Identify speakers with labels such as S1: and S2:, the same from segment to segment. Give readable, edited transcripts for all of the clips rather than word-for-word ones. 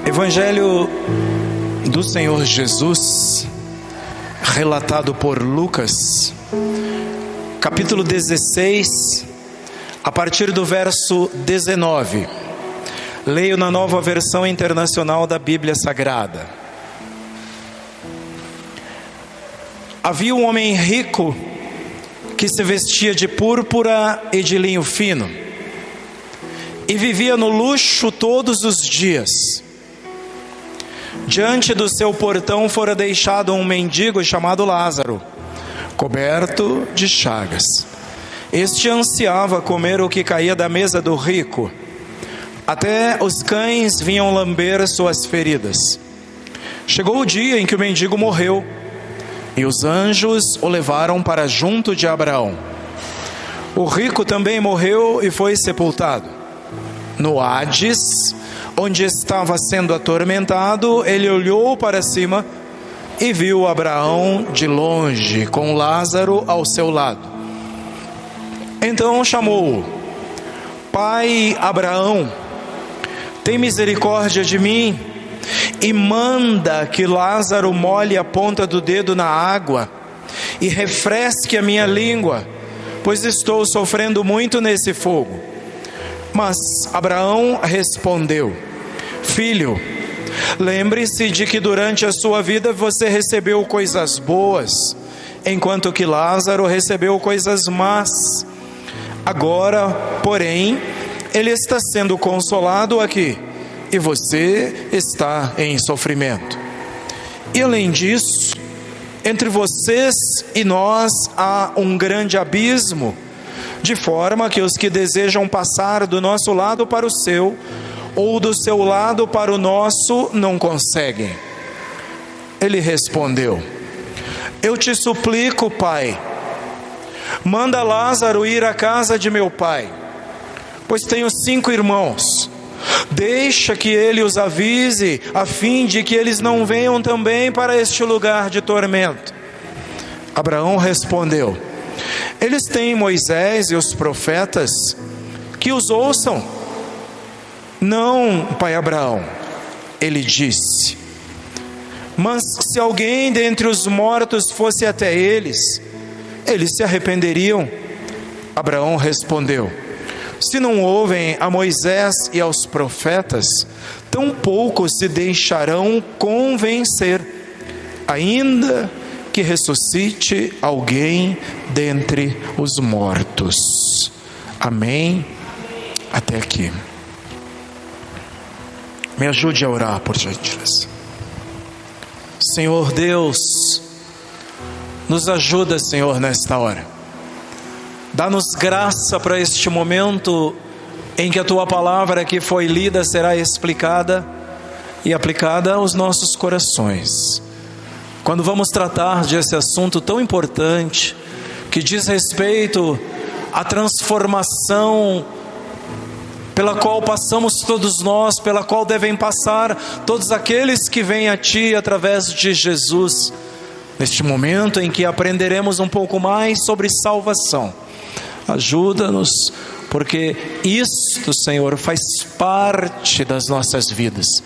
S1: Evangelho do Senhor Jesus, relatado por Lucas, capítulo 16, a partir do verso 19. Leio na Nova Versão Internacional da Bíblia Sagrada. Havia um homem rico que se vestia de púrpura e de linho fino e vivia no luxo todos os dias. Diante do seu portão fora deixado um mendigo chamado Lázaro, coberto de chagas. Este ansiava comer o que caía da mesa do rico. Até os cães vinham lamber suas feridas. Chegou o dia em que o mendigo morreu, e os anjos o levaram para junto de Abraão. O rico também morreu e foi sepultado. No Hades, onde estava sendo atormentado, ele olhou para cima e viu Abraão de longe, com Lázaro ao seu lado. Então chamou-o: Pai Abraão, tem misericórdia de mim e manda que Lázaro molhe a ponta do dedo na água e refresque a minha língua, pois estou sofrendo muito nesse fogo. Mas Abraão respondeu: Filho, lembre-se de que durante a sua vida você recebeu coisas boas, enquanto que Lázaro recebeu coisas más. Agora, porém, ele está sendo consolado aqui, e você está em sofrimento. E além disso, entre vocês e nós há um grande abismo, de forma que os que desejam passar do nosso lado para o seu, ou do seu lado para o nosso, não conseguem. Ele respondeu: Eu te suplico, Pai, manda Lázaro ir à casa de meu pai, pois tenho 5 irmãos. Deixa que ele os avise, a fim de que eles não venham também para este lugar de tormento. Abraão respondeu: Eles têm Moisés e os profetas, que os ouçam. Não, pai Abraão, ele disse, mas se alguém dentre os mortos fosse até eles, eles se arrependeriam. Abraão respondeu: Se não ouvem a Moisés e aos profetas, tampouco se deixarão convencer, ainda que ressuscite alguém dentre os mortos. Amém? Até aqui. Me ajude a orar, por gentileza. Senhor Deus, nos ajuda, Senhor, nesta hora. Dá-nos graça para este momento em que a Tua palavra que foi lida será explicada e aplicada aos nossos corações. Quando vamos tratar desse assunto tão importante, que diz respeito à transformação pela qual passamos todos nós, pela qual devem passar todos aqueles que vêm a Ti através de Jesus, neste momento em que aprenderemos um pouco mais sobre salvação, ajuda-nos, porque isto, Senhor, faz parte das nossas vidas,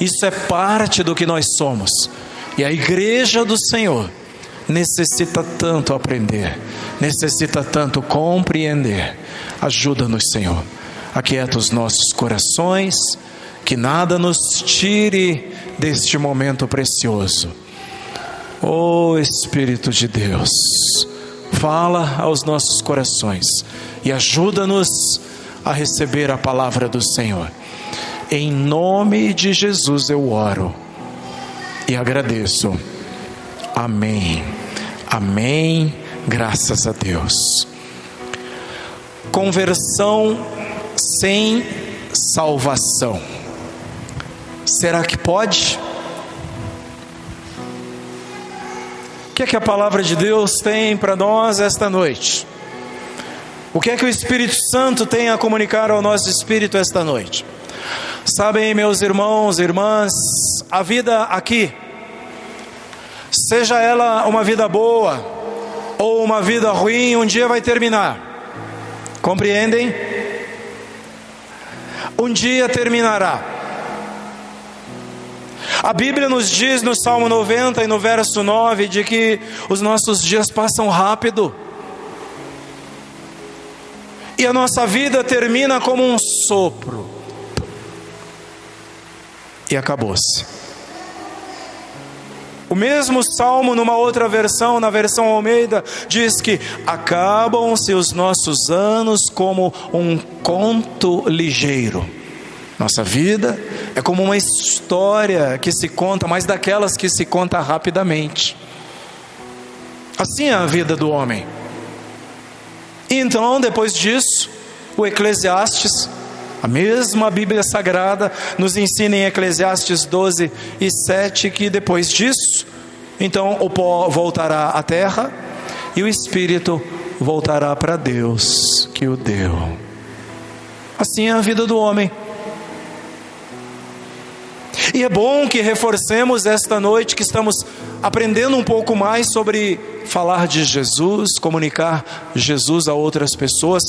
S1: isso é parte do que nós somos, e a igreja do Senhor necessita tanto aprender, necessita tanto compreender. Ajuda-nos, Senhor, aquieta os nossos corações, que nada nos tire deste momento precioso. Ó Espírito de Deus, fala aos nossos corações e ajuda-nos a receber a palavra do Senhor. Em nome de Jesus eu oro e agradeço. Amém. Amém. Graças a Deus. Conversão sem salvação. Será que pode? O que é que a palavra de Deus tem para nós esta noite? O que é que o Espírito Santo tem a comunicar ao nosso espírito esta noite? Sabem, meus irmãos e irmãs, a vida aqui, seja ela uma vida boa ou uma vida ruim, um dia vai terminar. Compreendem? Um dia terminará. A Bíblia nos diz no Salmo 90 e no verso 9 de que os nossos dias passam rápido. E a nossa vida termina como um sopro. E acabou-se. O mesmo Salmo, numa outra versão, na versão Almeida, diz que acabam-se os nossos anos como um conto ligeiro. Nossa vida é como uma história que se conta, mas daquelas que se conta rapidamente. Assim é a vida do homem. E então, depois disso, o Eclesiastes, a mesma Bíblia Sagrada, nos ensina em Eclesiastes 12:7, que depois disso, então o pó voltará à terra e o espírito voltará para Deus que o deu. Assim é a vida do homem. E é bom que reforcemos esta noite que estamos aprendendo um pouco mais sobre falar de Jesus, comunicar Jesus a outras pessoas,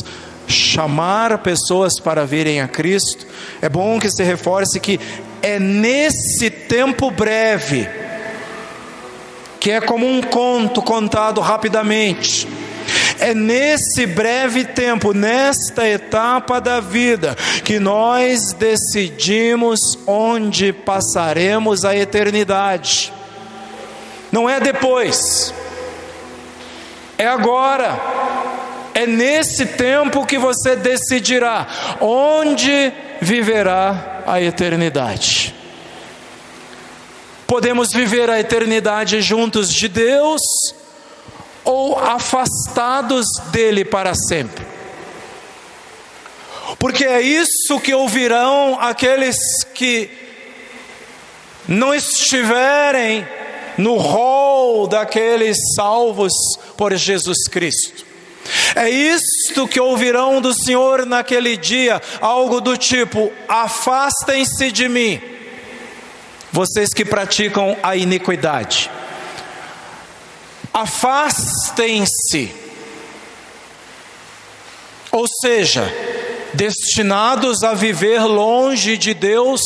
S1: chamar pessoas para virem a Cristo. É bom que se reforce que é nesse tempo breve, que é como um conto contado rapidamente, é nesse breve tempo, nesta etapa da vida, que nós decidimos onde passaremos a eternidade. Não é depois, é agora. É nesse tempo que você decidirá onde viverá a eternidade. Podemos viver a eternidade juntos de Deus ou afastados dele para sempre. Porque é isso que ouvirão aqueles que não estiverem no rol daqueles salvos por Jesus Cristo. É isto que ouvirão do Senhor naquele dia, algo do tipo: afastem-se de mim, vocês que praticam a iniquidade. Afastem-se, ou seja, destinados a viver longe de Deus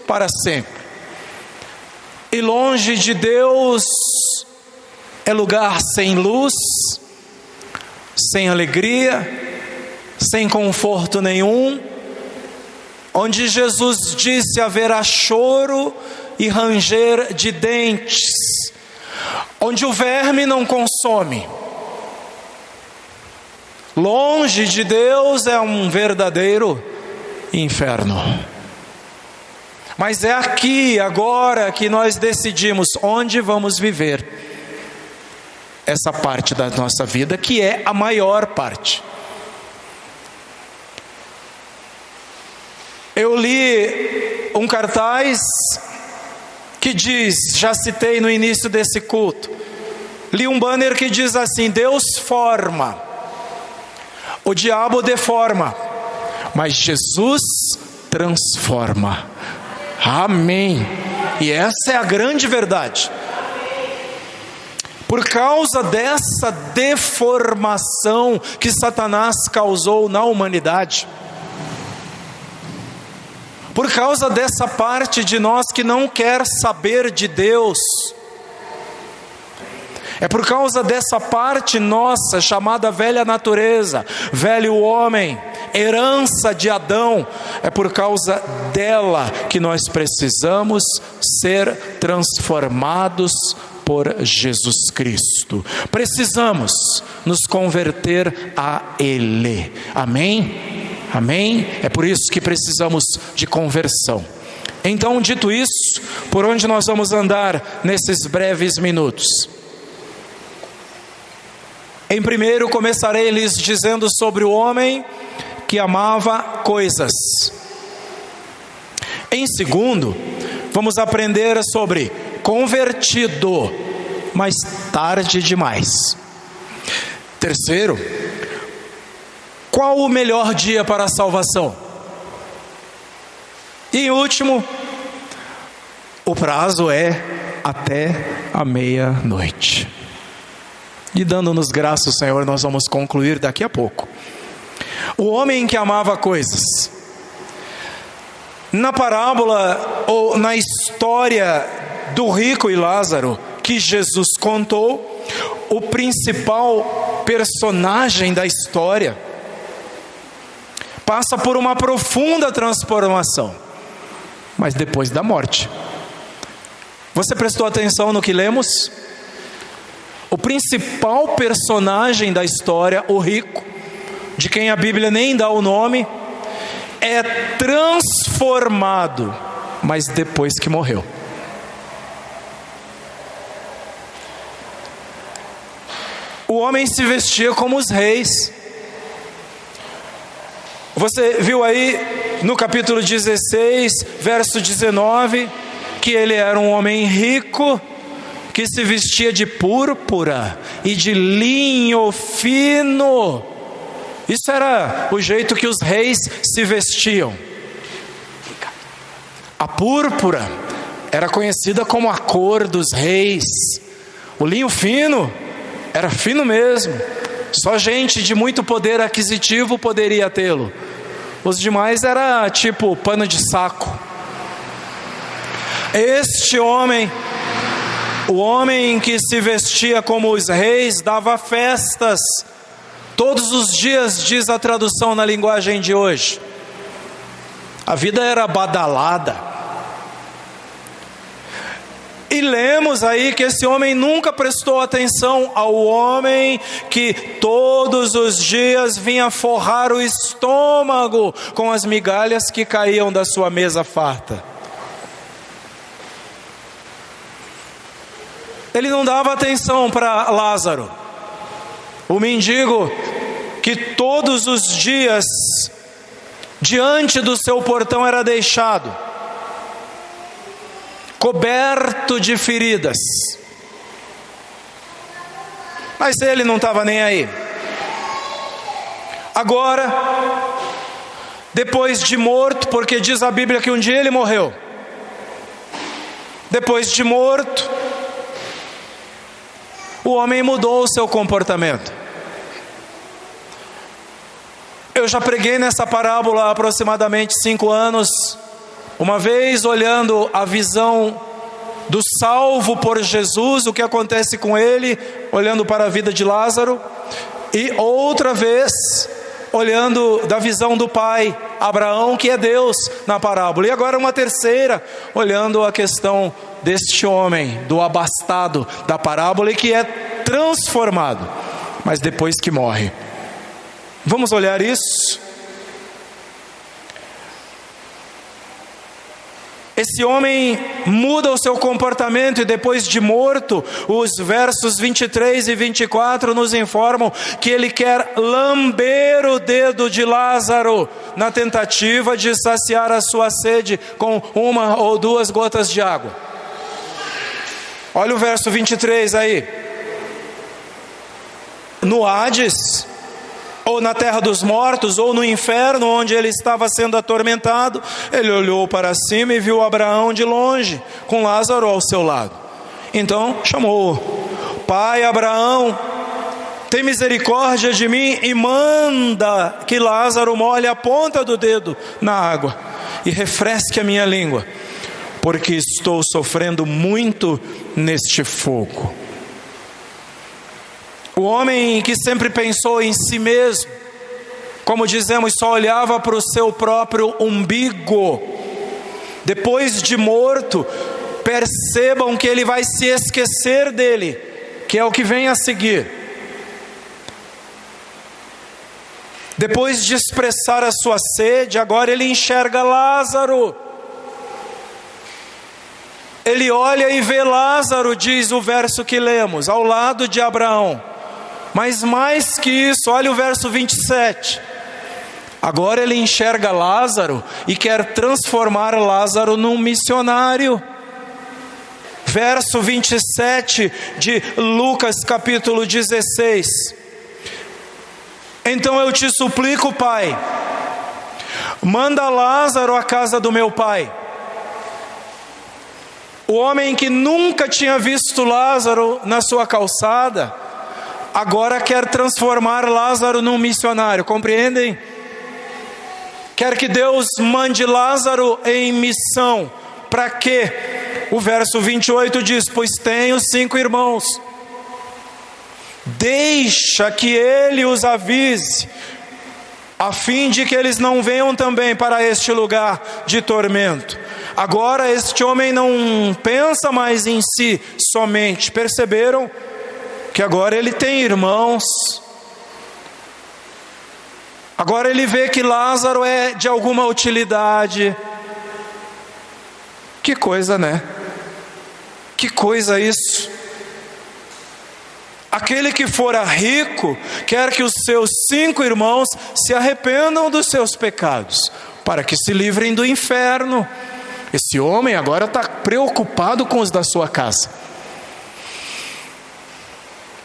S1: para sempre. E longe de Deus é lugar sem luz, sem alegria, sem conforto nenhum, onde Jesus disse haverá choro e ranger de dentes, onde o verme não consome. Longe de Deus é um verdadeiro inferno. Mas é aqui, agora, que nós decidimos onde vamos viver essa parte da nossa vida, que é a maior parte. Eu li um cartaz que diz, já citei no início desse culto, li um banner que diz assim: Deus forma, o diabo deforma, mas Jesus transforma. Amém. E essa é a grande verdade. Por causa dessa deformação que Satanás causou na humanidade, por causa dessa parte de nós que não quer saber de Deus, é por causa dessa parte nossa chamada velha natureza, velho homem, herança de Adão, é por causa dela que nós precisamos ser transformados por Jesus Cristo. Precisamos nos converter a Ele. Amém? Amém? É por isso que precisamos de conversão. Então, dito isso, por onde nós vamos andar nesses breves minutos? Em primeiro, começarei lhes dizendo sobre o homem que amava coisas. Em segundo, vamos aprender sobre convertido, mas tarde demais. Terceiro, qual o melhor dia para a salvação? E em último, o prazo é até a meia-noite. E dando-nos graça, Senhor, nós vamos concluir daqui a pouco. O homem que amava coisas. Na parábola ou na história do rico e Lázaro que Jesus contou, o principal personagem da história passa por uma profunda transformação, mas depois da morte. Você prestou atenção no que lemos? O principal personagem da história, o rico, de quem a Bíblia nem dá o nome, é transformado, mas depois que morreu. O homem se vestia como os reis. Você viu aí no capítulo 16, verso 19, que ele era um homem rico, que se vestia de púrpura e de linho fino. Isso era o jeito que os reis se vestiam. A púrpura era conhecida como a cor dos reis. O linho fino era fino mesmo. Só gente de muito poder aquisitivo poderia tê-lo. Os demais era tipo pano de saco. Este homem, o homem que se vestia como os reis, dava festas todos os dias, diz a tradução na linguagem de hoje. A vida era badalada. E lemos aí que esse homem nunca prestou atenção ao homem que todos os dias vinha forrar o estômago com as migalhas que caíam da sua mesa farta. Ele não dava atenção para Lázaro, o mendigo que todos os dias diante do seu portão era deixado, coberto de feridas. Mas ele não estava nem aí. Agora, depois de morto, porque diz a Bíblia que um dia ele morreu, depois de morto, o homem mudou o seu comportamento. Eu já preguei nessa parábola há aproximadamente 5 anos, uma vez olhando a visão do salvo por Jesus, o que acontece com ele, olhando para a vida de Lázaro, e outra vez olhando da visão do pai, Abraão, que é Deus na parábola, e agora uma terceira, olhando a questão deste homem, do abastado da parábola, e que é transformado, mas depois que morre. Vamos olhar isso? Esse homem muda o seu comportamento e depois de morto, os versos 23 e 24 nos informam que ele quer lamber o dedo de Lázaro na tentativa de saciar a sua sede com 1 ou 2 gotas de água. Olha o verso 23 aí. No Hades, ou na terra dos mortos, ou no inferno, onde ele estava sendo atormentado, ele olhou para cima e viu Abraão de longe, com Lázaro ao seu lado. Então chamou: Pai Abraão, tem misericórdia de mim e manda que Lázaro molhe a ponta do dedo na água e refresque a minha língua, porque estou sofrendo muito neste fogo. O homem que sempre pensou em si mesmo, como dizemos, só olhava para o seu próprio umbigo, depois de morto, percebam que ele vai se esquecer dele, que é o que vem a seguir. Depois de expressar a sua sede, agora ele enxerga Lázaro. Ele olha e vê Lázaro, diz o verso que lemos, ao lado de Abraão. Mas mais que isso, olha o verso 27. Agora ele enxerga Lázaro e quer transformar Lázaro num missionário. Verso 27 de Lucas capítulo 16. Então eu te suplico, Pai, manda Lázaro à casa do meu pai. O homem que nunca tinha visto Lázaro na sua calçada, agora quer transformar Lázaro num missionário, compreendem? quer que Deus mande Lázaro em missão. Para quê? O verso 28 diz: pois tenho 5 irmãos. Deixa que ele os avise, a fim de que eles não venham também para este lugar de tormento. Agora este homem não pensa mais em si somente. Perceberam que agora ele tem irmãos. Agora ele vê que Lázaro é de alguma utilidade. Que coisa, né? Que coisa isso. Aquele que fora rico quer que os seus 5 irmãos se arrependam dos seus pecados, para que se livrem do inferno. Esse homem agora está preocupado com os da sua casa.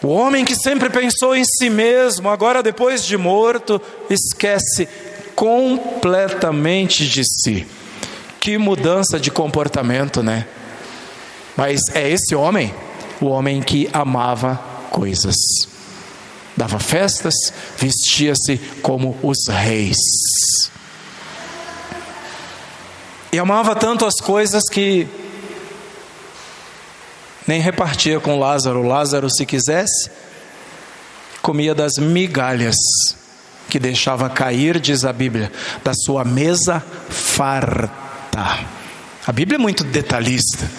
S1: O homem que sempre pensou em si mesmo, agora depois de morto, esquece completamente de si. Que mudança de comportamento, né? Mas é esse homem, o homem que amava coisas. Dava festas, vestia-se como os reis. E amava tanto as coisas que nem repartia com Lázaro. Lázaro, se quisesse, comia das migalhas que deixava cair, diz a Bíblia, da sua mesa farta. A Bíblia é muito detalhista.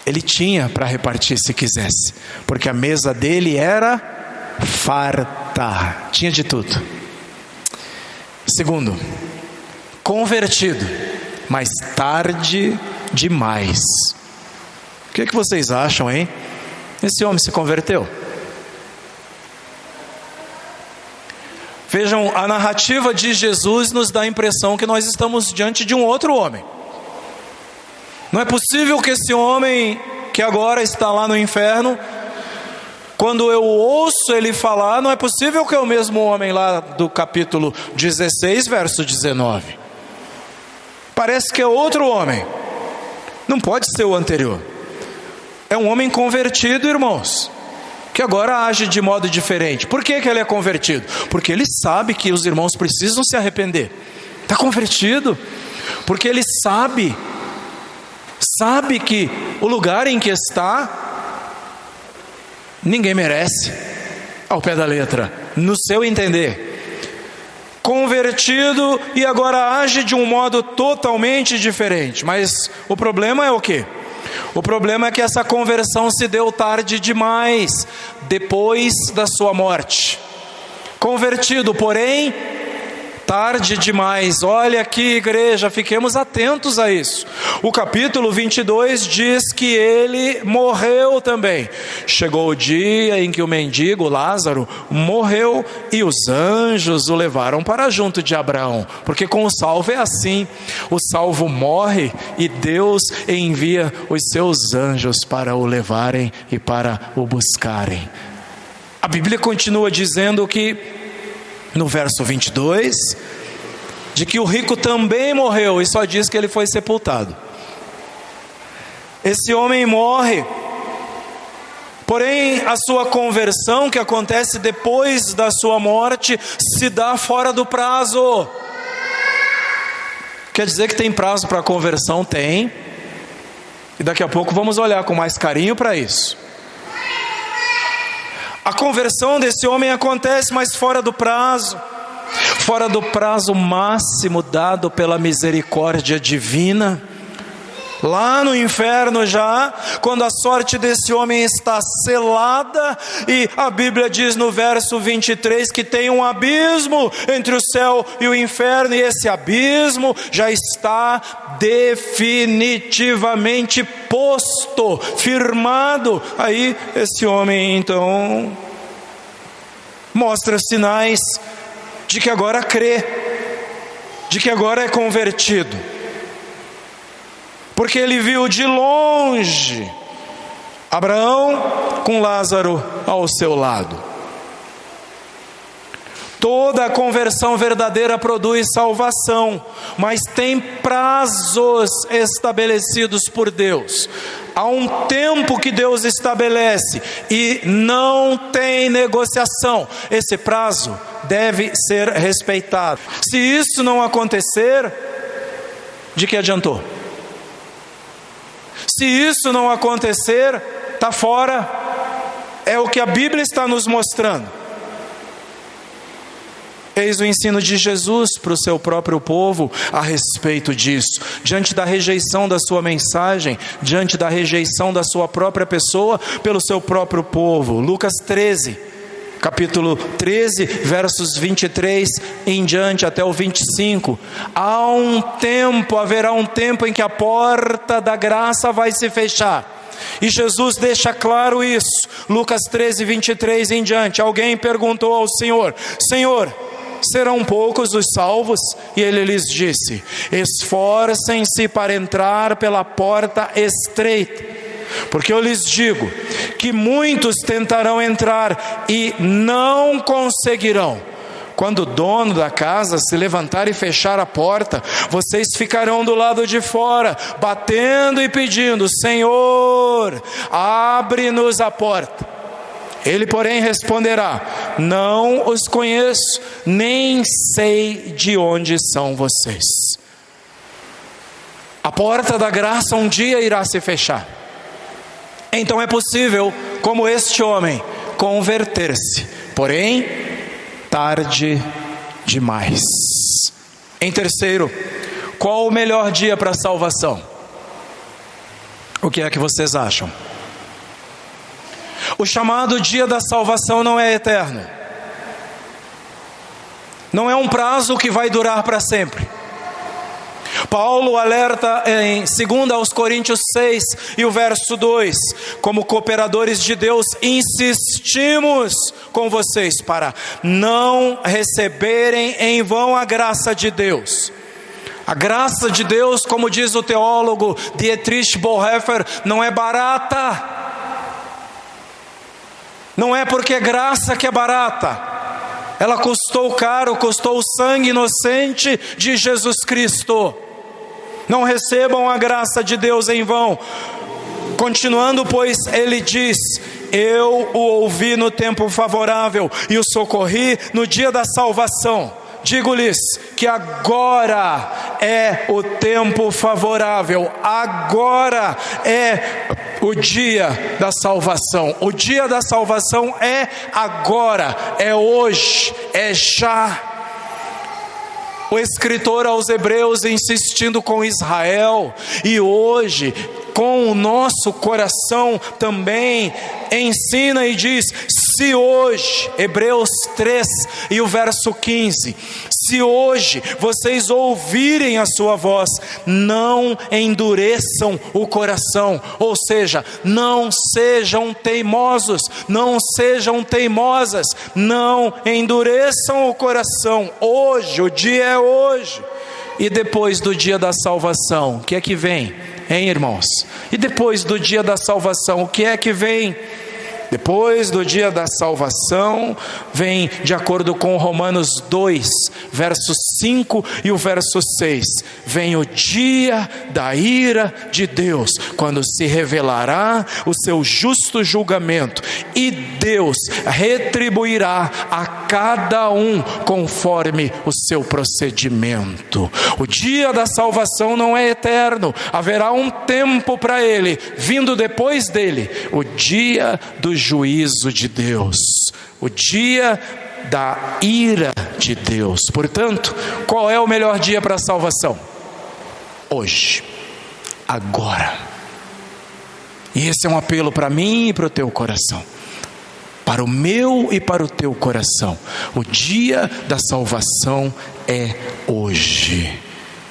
S1: Ele tinha para repartir se quisesse, porque a mesa dele era farta, tinha de tudo. Segundo, convertido, mas tarde demais. O que vocês acham, hein? Esse homem se converteu. Vejam, a narrativa de Jesus nos dá a impressão que nós estamos diante de um outro homem. Não é possível que esse homem que agora está lá no inferno, quando eu ouço ele falar, não é possível que é o mesmo homem lá do capítulo 16, verso 19. Parece que é outro homem. Não pode ser o anterior. É um homem convertido, irmãos, que agora age de modo diferente. Por que ele é convertido? Porque ele sabe que os irmãos precisam se arrepender. Está convertido. Porque ele sabe que o lugar em que está, ninguém merece, ao pé da letra, no seu entender. Convertido e agora age de um modo totalmente diferente. Mas o problema é o quê? O problema é que essa conversão se deu tarde demais, depois da sua morte. Convertido, porém, tarde demais. Olha aqui, igreja, fiquemos atentos a isso. O capítulo 22 diz que ele morreu também. Chegou o dia em que o mendigo Lázaro morreu e os anjos o levaram para junto de Abraão. Porque com o salvo é assim. O salvo morre e Deus envia os seus anjos para o levarem e para o buscarem. A Bíblia continua dizendo que no verso 22, de que o rico também morreu, e só diz que ele foi sepultado. Esse homem morre, porém a sua conversão, que acontece depois da sua morte, se dá fora do prazo. Quer dizer que tem prazo para a conversão? Tem. E daqui a pouco vamos olhar com mais carinho para isso. A conversão desse homem acontece, mas fora do prazo máximo dado pela misericórdia divina. Lá no inferno já, quando a sorte desse homem está selada, e a Bíblia diz no verso 23 que tem um abismo entre o céu e o inferno, e esse abismo já está definitivamente posto, firmado. Aí esse homem então mostra sinais de que agora crê, de que agora é convertido. Porque ele viu de longe Abraão com Lázaro ao seu lado. Toda conversão verdadeira produz salvação, mas tem prazos estabelecidos por Deus. Há um tempo que Deus estabelece e não tem negociação. Esse prazo deve ser respeitado. Se isso não acontecer, de que adiantou? Se isso não acontecer, está fora. É o que a Bíblia está nos mostrando. Eis o ensino de Jesus para o seu próprio povo a respeito disso. Diante da rejeição da sua mensagem, diante da rejeição da sua própria pessoa pelo seu próprio povo. Lucas 13, capítulo 13, versos 23 em diante até o 25. Haverá um tempo em que a porta da graça vai se fechar. E Jesus deixa claro isso. Lucas 13, 23 em diante. Alguém perguntou ao Senhor: Senhor, serão poucos os salvos? E ele lhes disse: esforcem-se para entrar pela porta estreita, porque eu lhes digo que muitos tentarão entrar e não conseguirão. Quando o dono da casa se levantar e fechar a porta, vocês ficarão do lado de fora, batendo e pedindo: Senhor, abre-nos a porta. Ele, porém, responderá: não os conheço, nem sei de onde são vocês. A porta da graça um dia irá se fechar. Então é possível, como este homem, converter-se, porém tarde demais. Em terceiro, qual o melhor dia para a salvação? O que é que vocês acham? O chamado dia da salvação não é eterno. Não é um prazo que vai durar para sempre. Paulo alerta em 2 Coríntios 6 e o verso 2: como cooperadores de Deus, insistimos com vocês para não receberem em vão a graça de Deus. A graça de Deus, como diz o teólogo Dietrich Bonhoeffer, não é barata. Não é porque é graça que é barata. Ela custou caro, custou o sangue inocente de Jesus Cristo. Não recebam a graça de Deus em vão. Continuando, pois, ele diz: eu o ouvi no tempo favorável e o socorri no dia da salvação. Digo-lhes que agora é o tempo favorável, agora é o dia da salvação. O dia da salvação é agora, é hoje, é já. O escritor aos Hebreus insistindo com Israel, e hoje com o nosso coração também ensina e diz: se hoje, Hebreus 3 e o verso 15, se hoje vocês ouvirem a sua voz, não endureçam o coração, ou seja, não sejam teimosos, não sejam teimosas, não endureçam o coração. Hoje, o dia é hoje. E depois do dia da salvação, o que é que vem? Hein, irmãos? E depois do dia da salvação, o que é que vem? Depois do dia da salvação, vem, de acordo com Romanos 2, versos 5 e o verso 6, vem o dia da ira de Deus, quando se revelará o seu justo julgamento, e Deus retribuirá a cada um conforme o seu procedimento. O dia da salvação não é eterno, haverá um tempo para ele, vindo depois dele, o dia do juízo de Deus, o dia da ira de Deus. Portanto, qual é o melhor dia para a salvação? Hoje, agora. E esse é um apelo para mim e para o teu coração, para o meu e para o teu coração. O dia da salvação é hoje.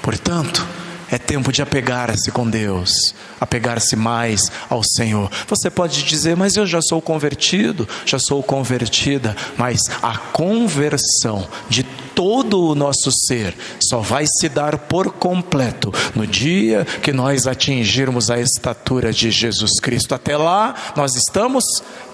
S1: Portanto, é tempo de apegar-se com Deus, apegar-se mais ao Senhor. Você pode dizer: mas eu já sou convertido, já sou convertida. Mas a conversão de todo o nosso ser só vai se dar por completo no dia que nós atingirmos a estatura de Jesus Cristo. Até lá, nós estamos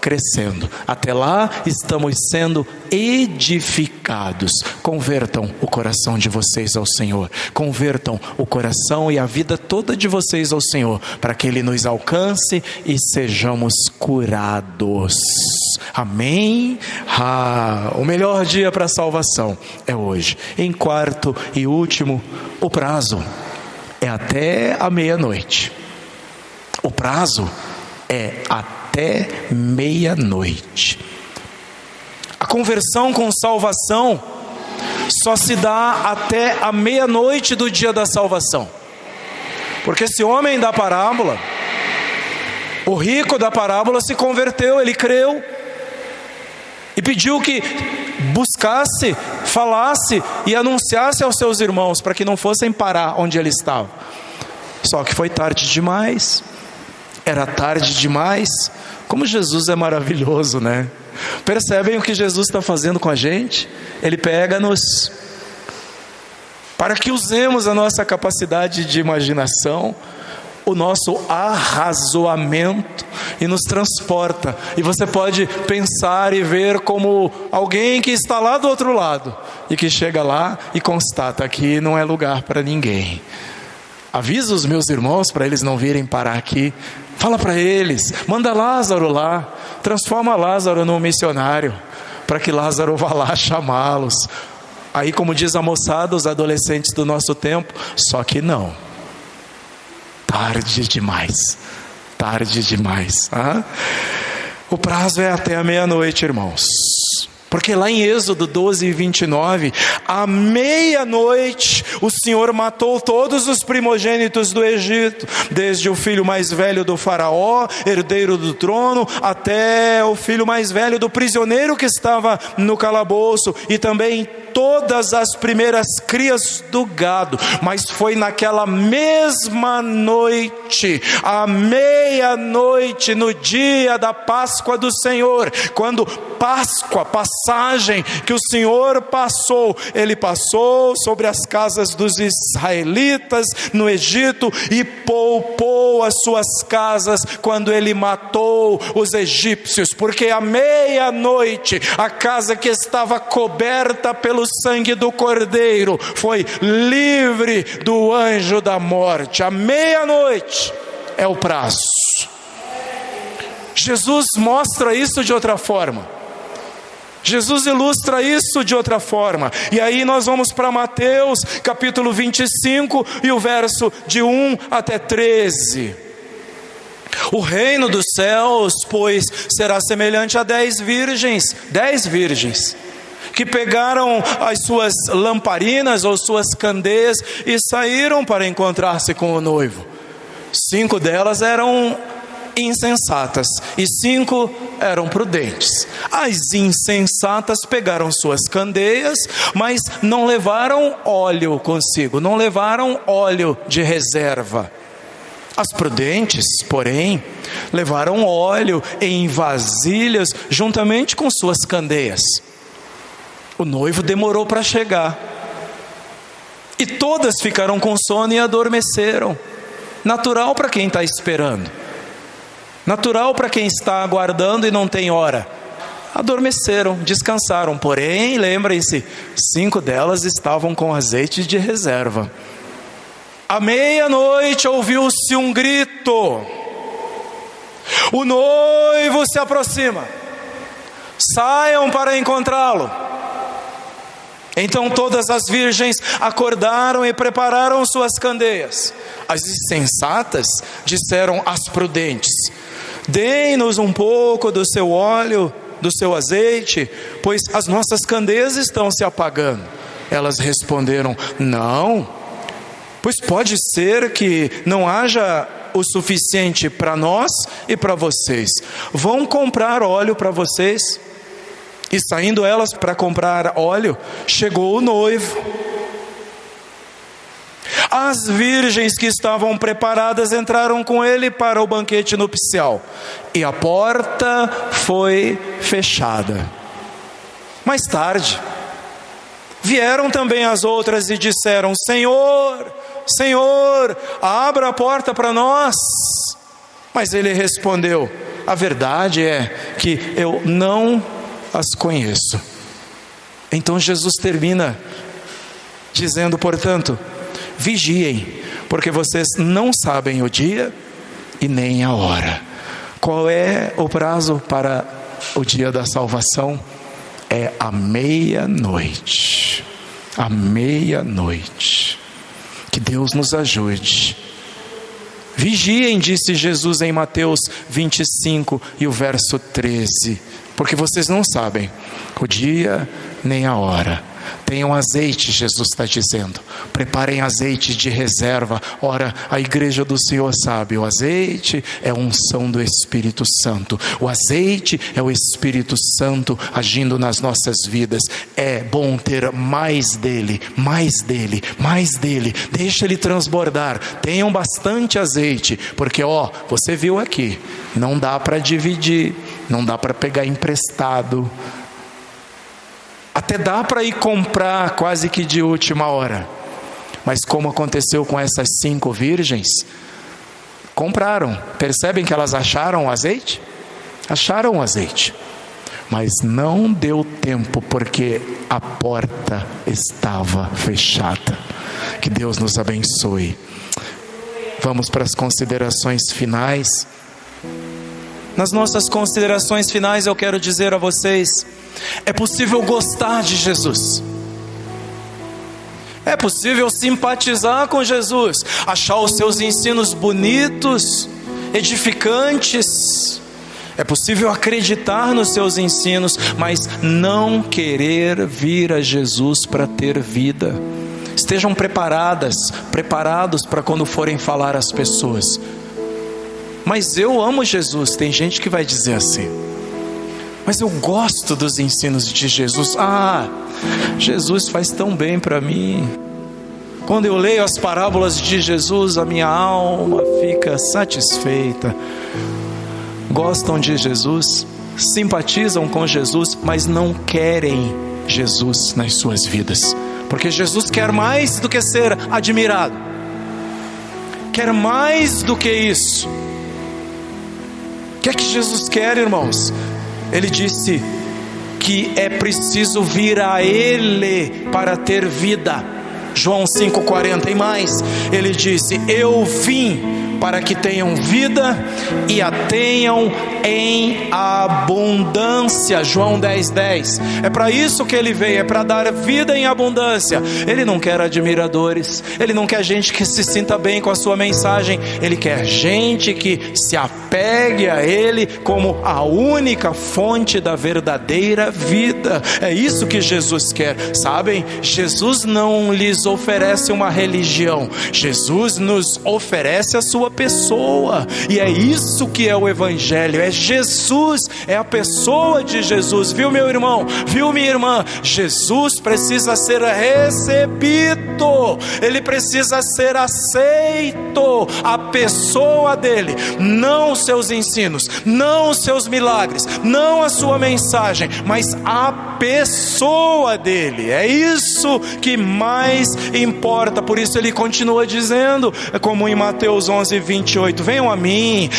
S1: crescendo. Até lá estamos sendo edificados. Convertam o coração de vocês ao Senhor. Convertam o coração e a vida toda de vocês ao Senhor, para que Ele nos alcance e sejamos curados. Amém? O melhor dia para a salvação é hoje. Em quarto e último, o prazo é até a meia-noite. O prazo é até meia-noite. A conversão com salvação só se dá até a meia-noite do dia da salvação. Porque esse homem da parábola, o rico da parábola, se converteu, ele creu e pediu que buscasse, falasse e anunciasse aos seus irmãos para que não fossem parar onde ele estava. Só que foi tarde demais. Era tarde demais. Como Jesus é maravilhoso, né? Percebem o que Jesus está fazendo com a gente? Ele pega-nos para que usemos a nossa capacidade de imaginação, o nosso arrazoamento, e nos transporta. E você pode pensar e ver como alguém que está lá do outro lado e que chega lá e constata que não é lugar para ninguém. Avisa os meus irmãos para eles não virem parar aqui. Fala para eles, manda Lázaro lá, transforma Lázaro num missionário, para que Lázaro vá lá chamá-los. Aí, como diz a moçada, os adolescentes do nosso tempo, só que não. Tarde demais. Tarde demais. O prazo é até a meia-noite, irmãos. Porque lá em Êxodo 12:29, à meia-noite, o Senhor matou todos os primogênitos do Egito, desde o filho mais velho do faraó, herdeiro do trono, até o filho mais velho do prisioneiro que estava no calabouço, e também todas as primeiras crias do gado. Mas foi naquela mesma noite, à meia-noite, no dia da Páscoa do Senhor, quando Páscoa, passagem que o Senhor passou, Ele passou sobre as casas dos israelitas no Egito e poupou as suas casas quando Ele matou os egípcios, porque à meia-noite a casa que estava coberta pelo sangue do Cordeiro foi livre do anjo da morte. À meia-noite é o prazo. Jesus mostra isso de outra forma. Jesus ilustra isso de outra forma. E aí nós vamos para Mateus capítulo 25 e o verso de 1 até 13. O reino dos céus, pois, será semelhante a 10 virgens, que pegaram as suas lamparinas ou suas candeias e saíram para encontrar-se com o noivo. 5 delas eram insensatas e 5 eram prudentes. As insensatas pegaram suas candeias, mas não levaram óleo consigo, não levaram óleo de reserva. As prudentes, porém, levaram óleo em vasilhas juntamente com suas candeias. O noivo demorou para chegar e todas ficaram com sono e adormeceram. Natural para quem está esperando. Natural para quem está aguardando e não tem hora. Adormeceram, descansaram. Porém, lembrem-se, 5 delas estavam com azeite de reserva. À meia-noite ouviu-se um grito. O noivo se aproxima. Saiam para encontrá-lo. Então todas as virgens acordaram e prepararam suas candeias. As insensatas disseram às prudentes: deem-nos um pouco do seu óleo, do seu azeite, pois as nossas candeias estão se apagando. Elas responderam: não, pois pode ser que não haja o suficiente para nós e para vocês. Vão comprar óleo para vocês. E saindo elas para comprar óleo, chegou o noivo. As virgens que estavam preparadas entraram com ele para o banquete nupcial, e a porta foi fechada. Mais tarde, vieram também as outras e disseram: Senhor, Senhor, abra a porta para nós. Mas ele respondeu: a verdade é que que eu não as conheço. Então Jesus termina dizendo, portanto, vigiem, porque vocês não sabem o dia e nem a hora. Qual é o prazo para o dia da salvação? É a meia-noite. A meia-noite. Que Deus nos ajude. Vigiem, disse Jesus em Mateus 25 e o verso 13, porque vocês não sabem o dia nem a hora. Tenham azeite, Jesus está dizendo. Preparem azeite de reserva. Ora, a igreja do Senhor sabe, o azeite é a unção do Espírito Santo. O azeite é o Espírito Santo agindo nas nossas vidas. É bom ter mais dele, mais dele, mais dele. Deixa ele transbordar. Tenham bastante azeite, porque você viu aqui, não dá para dividir, não dá para pegar emprestado. Até dá para ir comprar quase que de última hora. Mas como aconteceu com essas 5 virgens, compraram. Percebem que elas acharam o azeite? Acharam o azeite. Mas não deu tempo, porque a porta estava fechada. Que Deus nos abençoe. Vamos para as considerações finais. Nas nossas considerações finais eu quero dizer a vocês: é possível gostar de Jesus. É possível simpatizar com Jesus, achar os seus ensinos bonitos, edificantes. É possível acreditar nos seus ensinos, mas não querer vir a Jesus para ter vida. Estejam preparados para quando forem falar às pessoas: mas eu amo Jesus. Tem gente que vai dizer assim: mas eu gosto dos ensinos de Jesus. Jesus faz tão bem para mim. Quando eu leio as parábolas de Jesus, a minha alma fica satisfeita. Gostam de Jesus, simpatizam com Jesus, mas não querem Jesus nas suas vidas. Porque Jesus quer mais do que ser admirado. Quer mais do que isso. O que é que Jesus quer, irmãos? Ele disse que é preciso vir a Ele para ter vida. João 5,40 e mais, Ele disse: eu vim para que tenham vida e a tenham em abundância. João 10,10. É para isso que Ele veio, é para dar vida em abundância. Ele não quer admiradores, Ele não quer gente que se sinta bem com a sua mensagem. Ele quer gente que se apegue a Ele como a única fonte da verdadeira vida. É isso que Jesus quer, sabem? Jesus não lhes oferece uma religião, Jesus nos oferece a sua pessoa, e é isso que é o Evangelho. É Jesus, é a pessoa de Jesus. Viu, meu irmão? Viu, minha irmã? Jesus precisa ser recebido, Ele precisa ser aceito. A pessoa dele, não os seus ensinos, não os seus milagres, não a sua mensagem, mas a pessoa dele. É isso que mais importa. Por isso ele continua dizendo, como em Mateus 11:28, venham a mim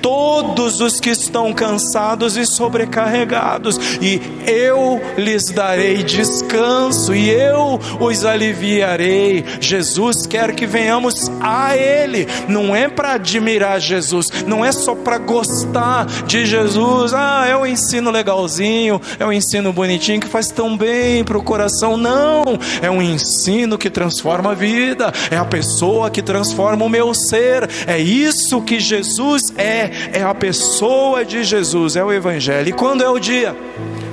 S1: todos os que estão cansados e sobrecarregados, e eu lhes darei descanso, e eu os aliviarei. Jesus quer que venhamos a Ele. Não é para admirar Jesus, não é só para gostar de Jesus. É um ensino legalzinho, é um ensino bonitinho que faz tão bem para o coração. Não, é um ensino que transforma a vida, é a pessoa que transforma o meu ser. É isso que Jesus é a pessoa de Jesus, é o Evangelho. E quando é o dia?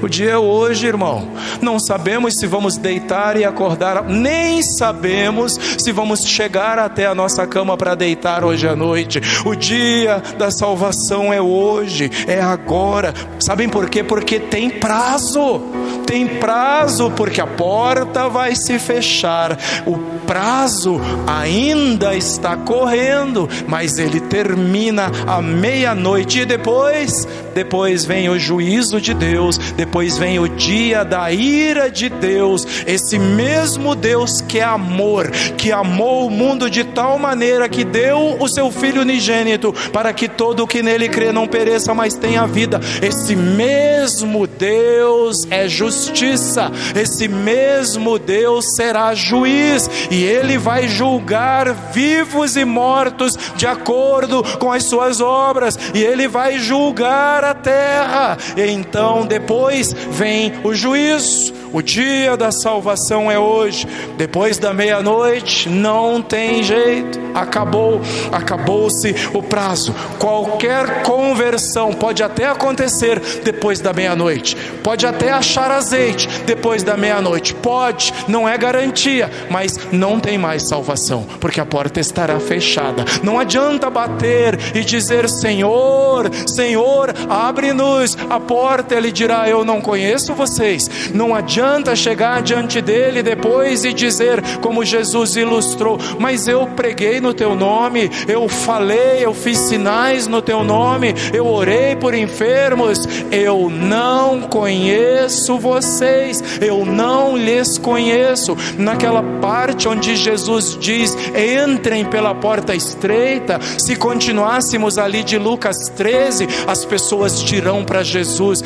S1: O dia é hoje, irmão. Não sabemos se vamos deitar e acordar, nem sabemos se vamos chegar até a nossa cama para deitar hoje à noite. O dia da salvação é hoje, é agora. Sabem por quê? Porque tem prazo. Tem prazo, porque a porta vai se fechar. O prazo ainda está correndo, mas ele termina à meia-noite. E depois depois vem o juízo de Deus, depois vem o dia da ira de Deus. Esse mesmo Deus que é amor, que amou o mundo de tal maneira que deu o seu Filho unigênito, para que todo o que nele crê não pereça, mas tenha vida. Esse mesmo Deus é justiça, esse mesmo Deus será juiz, e Ele vai julgar vivos e mortos de acordo com as suas obras, e Ele vai julgar a terra. E então depois vem o juízo. O dia da salvação é hoje. Depois da meia-noite não tem jeito, acabou-se o prazo. Qualquer conversão pode até acontecer depois da meia-noite, pode até achar azeite depois da meia-noite, pode, não é garantia, mas não tem mais salvação, porque a porta estará fechada. Não adianta bater e dizer: Senhor, Senhor, abre-nos a porta. Ele dirá: eu não conheço vocês. Não adianta chegar diante dele depois e dizer, como Jesus ilustrou: mas eu preguei no teu nome, eu falei, eu fiz sinais no teu nome, eu orei por enfermos. Eu não conheço vocês, eu não lhes conheço. Naquela parte onde Jesus diz: entrem pela porta estreita, se continuássemos ali de Lucas 13, as pessoas dirão para Jesus: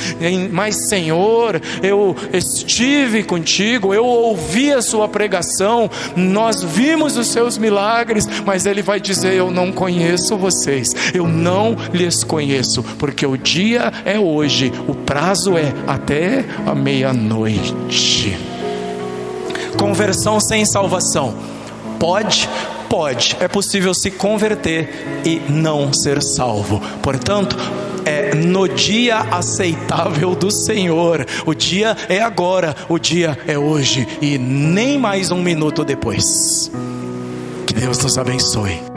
S1: mas Senhor, eu estive contigo, eu ouvi a sua pregação, nós vimos os seus milagres. Mas ele vai dizer: eu não conheço vocês, eu não lhes conheço, porque o dia é hoje, o prazo é até a meia-noite. Conversão sem salvação. Pode, é possível se converter e não ser salvo. Portanto, é no dia aceitável do Senhor. O dia é agora, o dia é hoje, e nem mais um minuto depois. Que Deus nos abençoe.